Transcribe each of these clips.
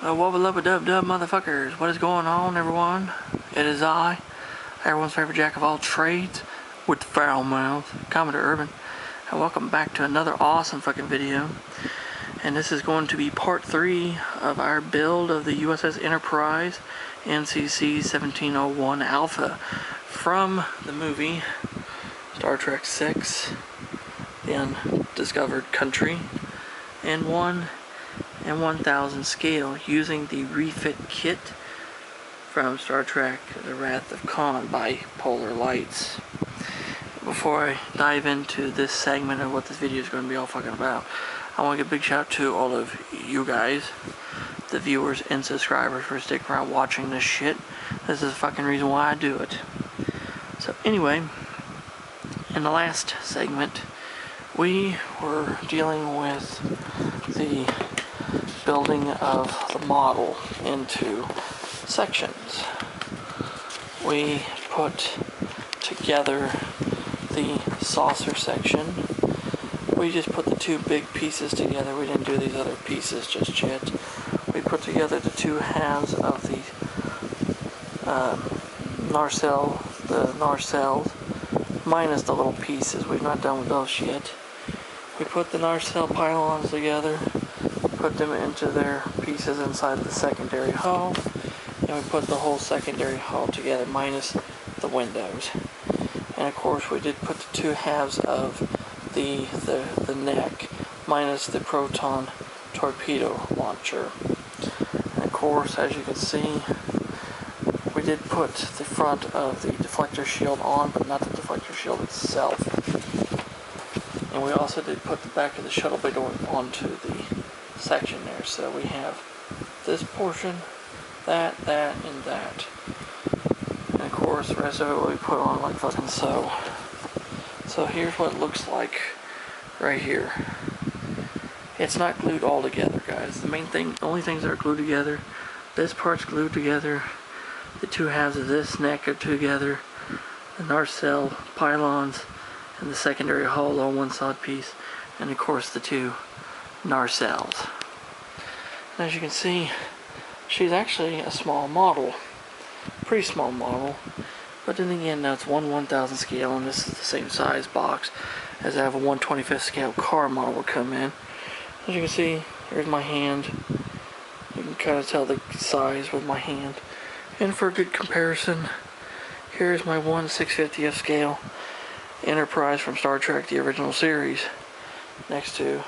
Wubba lubba dub dub motherfuckers, what is going on, everyone? It is I, everyone's favorite jack of all trades, with the foul mouth, Commodore Urban, and welcome back to another awesome fucking video. And this is going to be part 3 of our build of the USS Enterprise NCC 1701 Alpha from the movie Star Trek VI, The Undiscovered Country, in 1 and 1000 scale, using the refit kit from Star Trek The Wrath of Khan by Polar Lights. Before I dive into this segment of what this video is going to be all fucking about, I want to give a big shout out to all of you guys, the viewers and subscribers, for sticking around watching this shit. This is the fucking reason why I do it. So anyway, in the last segment, we were dealing with the building of the model into sections. We put together the saucer section. We just put the two big pieces together. We didn't do these other pieces just yet. We put together the two halves of the nacelles, minus the little pieces. We've not done with those yet. We put the nacelle pylons together, put them into their pieces inside the secondary hull, and we put the whole secondary hull together minus the windows. And of course we did put the two halves of the neck minus the proton torpedo launcher. And of course, as you can see, we did put the front of the deflector shield on, but not the deflector shield itself. And we also did put the back of the shuttle bay door onto the section there. So we have this portion, that, and that. And of course, the rest of it we put on like fucking so. So here's what it looks like right here. It's not glued all together, guys. The only things that are glued together, this part's glued together, the two halves of this neck are together, the nacelle pylons and the secondary hull on one solid piece, and of course the two nacelles. And as you can see, she's actually a small model, pretty small model, but then again, now it's 1/1000 scale, and this is the same size box as I have a 1/25 scale car model will come in. As you can see, here's my hand. You can kind of tell the size with my hand. And for a good comparison, here's my 1/650th scale Enterprise from Star Trek, the original series, next to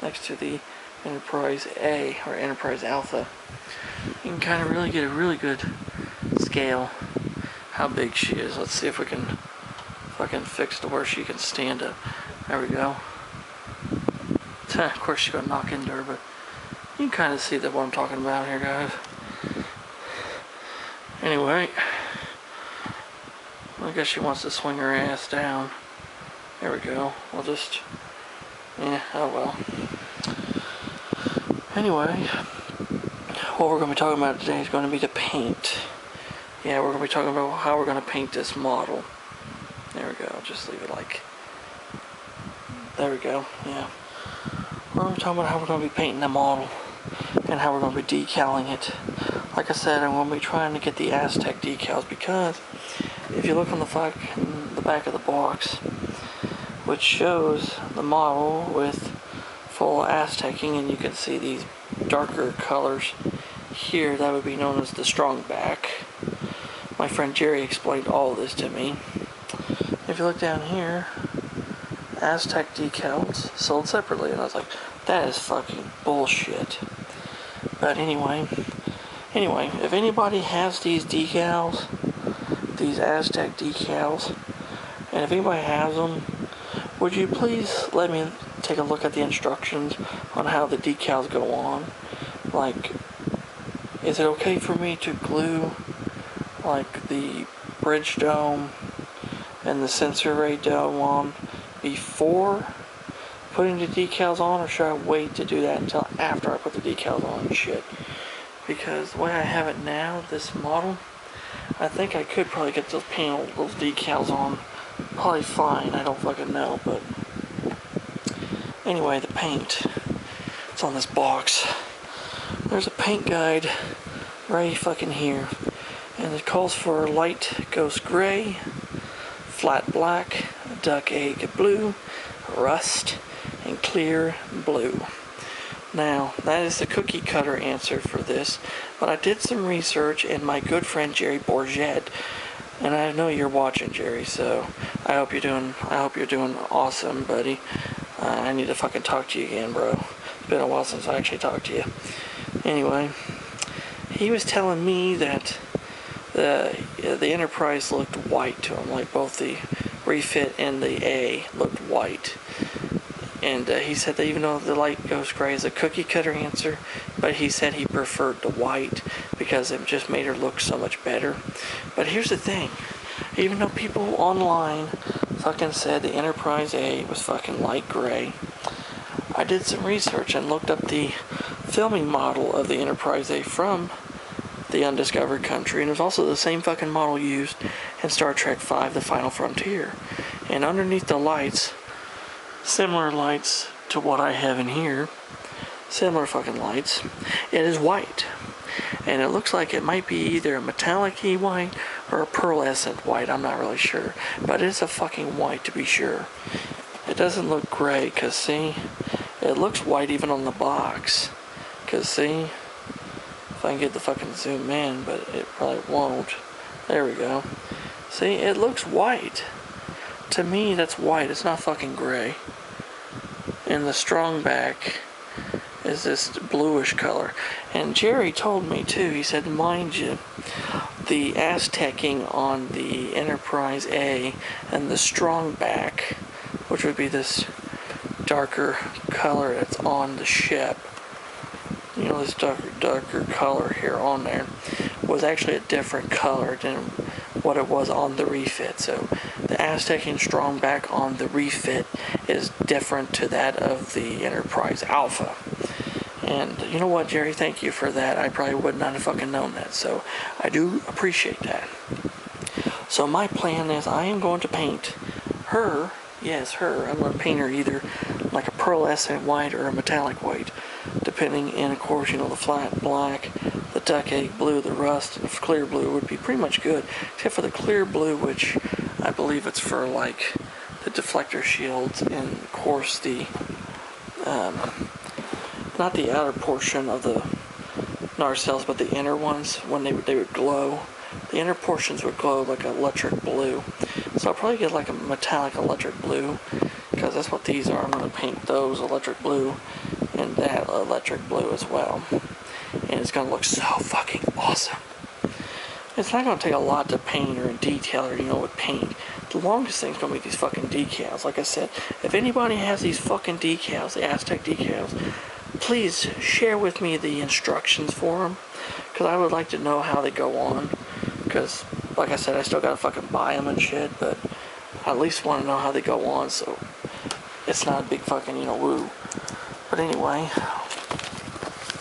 the Enterprise A, or Enterprise Alpha. You can kind of really get a really good scale how big she is. Let's see if we can fucking fix to where she can stand up. There we go. Of course she's gonna knock into her, but you can kind of see that what I'm talking about here, guys. Anyway, I guess she wants to swing her ass down. There we go. We'll just, oh well. Anyway, what we're going to be talking about today is going to be the paint. Yeah, we're going to be talking about how we're going to paint this model. There we go. Just leave it like, there we go. Yeah. We're going to be talking about how we're going to be painting the model and how we're going to be decaling it. Like I said, I'm going to be trying to get the Aztec decals, because if you look on the back of the box, which shows the model with full Aztecing, and you can see these darker colors here, that would be known as the strong back. My friend Jerry explained all of this to me. If you look down here, Aztec decals sold separately, and I was like, that is fucking bullshit. But anyway, if anybody has these decals, these Aztec decals, and if anybody has them, would you please let me take a look at the instructions on how the decals go on? Like, is it okay for me to glue like the bridge dome and the sensor array dome on before putting the decals on, or should I wait to do that until after I put the decals on and shit? Because the way I have it now, this model, I think I could probably get those decals on probably fine. I don't fucking know, but anyway, the paint. It's on this box. There's a paint guide right fucking here. And it calls for light ghost gray, flat black, duck egg blue, rust, and clear blue. Now, that is the cookie cutter answer for this, but I did some research, and my good friend Jerry Bourget, and I know you're watching, Jerry, so I hope you're doing awesome, buddy. I need to fucking talk to you again, bro. It's been a while since I actually talked to you. Anyway, he was telling me that the Enterprise looked white to him, like both the refit and the A looked white. And he said that even though the light ghost gray is a cookie cutter answer, but he said he preferred the white because it just made her look so much better. But here's the thing, even though people online fucking said the Enterprise A was fucking light gray, I did some research and looked up the filming model of the Enterprise A from the Undiscovered Country, and it was also the same fucking model used in Star Trek V, The Final Frontier. And underneath the lights, similar lights to what I have in here, similar fucking lights, it is white. And it looks like it might be either a metallic-y white or a pearlescent white, I'm not really sure. But it's a fucking white to be sure. It doesn't look gray, cause see, it looks white even on the box. Cause see, if I can get the fucking zoom in, but it probably won't. There we go. See, it looks white. To me, that's white. It's not fucking gray. And the strong back is this bluish color. And Jerry told me too, he said, mind you, the Aztecing on the Enterprise A and the strong back, which would be this darker color that's on the ship, you know, this darker color here on there, was actually a different color than what it was on the refit. So the Aztecing strong back on the refit is different to that of the Enterprise Alpha. And you know what, Jerry, thank you for that. I probably would not have fucking known that, so I do appreciate that. So my plan is I am going to paint her, yes, her, I'm going to paint her either like a pearlescent white or a metallic white, depending, and of course, you know, the flat black, the duck egg blue, the rust, and the clear blue would be pretty much good, except for the clear blue, which I believe it's for like the deflector shields, and of course the not the outer portion of the nacelles, but the inner ones, when they would glow. The inner portions would glow like electric blue. So I'll probably get like a metallic electric blue, because that's what these are. I'm going to paint those electric blue and that electric blue as well. And it's going to look so fucking awesome. It's not going to take a lot to paint or detail or, you know, with paint. The longest thing's going to be these fucking decals. Like I said, if anybody has these fucking decals, the Aztec decals, please share with me the instructions for them, because I would like to know how they go on. Because, like I said, I still gotta fucking buy them and shit, but I at least want to know how they go on, so it's not a big fucking, you know, woo. But anyway,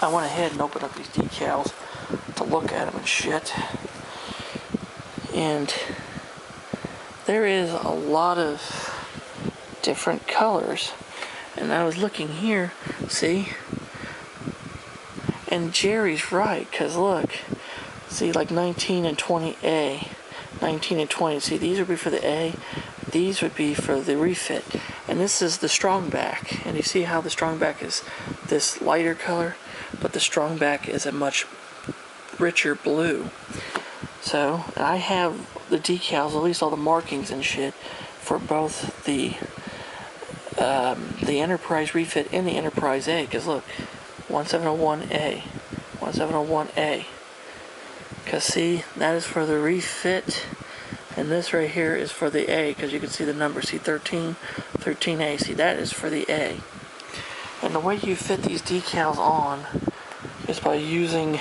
I went ahead and opened up these decals to look at them and shit. And there is a lot of different colors. And I was looking here, see? And Jerry's right, because look, see, like 19 and 20A, 19 and 20, see, these would be for the A, these would be for the refit, and this is the strong back, and you see how the strong back is this lighter color, but the strong back is a much richer blue. So, I have the decals, at least all the markings and shit, for both the Enterprise refit and the Enterprise A, because look, 1701A, 1701A, because see, that is for the refit, and this right here is for the A, because you can see the number, see 13, 13A, see that is for the A. And the way you fit these decals on is by using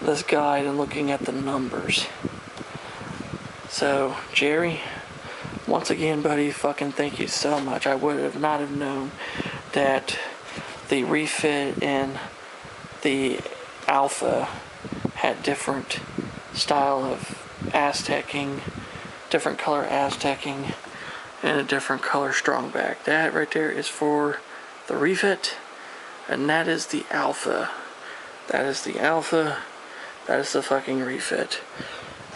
this guide and looking at the numbers. So, Jerry, once again, buddy, fucking thank you so much. I would have not have known that the refit and the Alpha had different style of Aztecing, different color Aztecing, and a different color strong back. That right there is for the refit, And that is the alpha. That is the alpha. That is the fucking refit.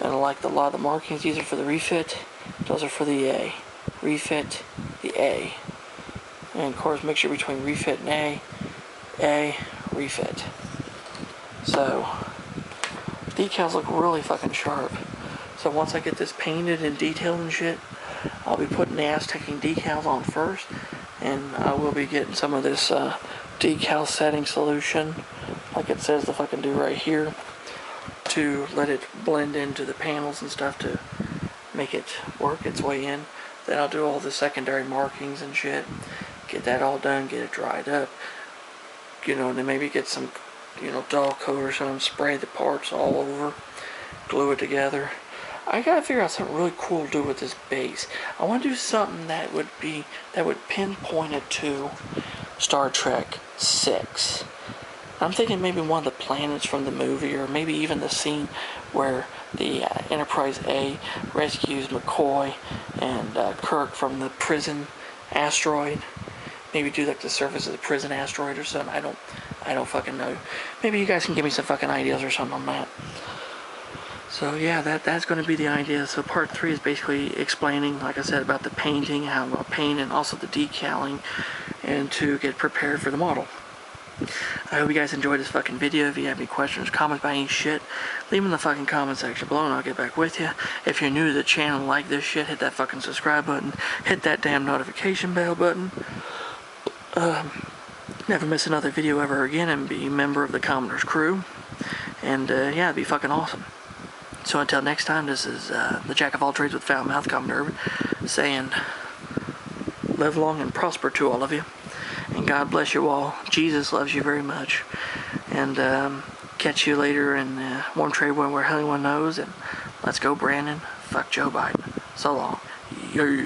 And like a lot of the markings, these are for the refit. Those are for the A. Refit, the A. And of course, mixture between refit and A, refit. So, decals look really fucking sharp. So once I get this painted and detailed and shit, I'll be putting the Aztecing decals on first. And I will be getting some of this decal setting solution, like it says to fucking do right here, to let it blend into the panels and stuff to make it work its way in. Then I'll do all the secondary markings and shit, get that all done, get it dried up, you know, and then maybe get some, you know, dull coat or something, spray the parts all over, glue it together. I gotta figure out something really cool to do with this base. I want to do something that would pinpoint it to Star Trek 6. I'm thinking maybe one of the planets from the movie, or maybe even the scene where the Enterprise A rescues McCoy and Kirk from the prison asteroid. Maybe do like the surface of the prison asteroid or something. I don't fucking know. Maybe you guys can give me some fucking ideas or something on that. So yeah, that's going to be the idea. So part 3 is basically explaining, like I said, about the painting, how I'm going to paint, and also the decaling, and to get prepared for the model. I hope you guys enjoyed this fucking video. If you have any questions, comments about any shit, leave them in the fucking comment section below and I'll get back with you. If you're new to the channel and like this shit, hit that fucking subscribe button. Hit that damn notification bell button. Never miss another video ever again and be a member of the Commoner's crew. And yeah, it'd be fucking awesome. So until next time, this is the Jack of all trades with foul mouth, Commoner, saying live long and prosper to all of you. And God bless you all. Jesus loves you very much. And catch you later in Warm Trade when where anyone knows. And let's go, Brandon. Fuck Joe Biden. So long. Yeah.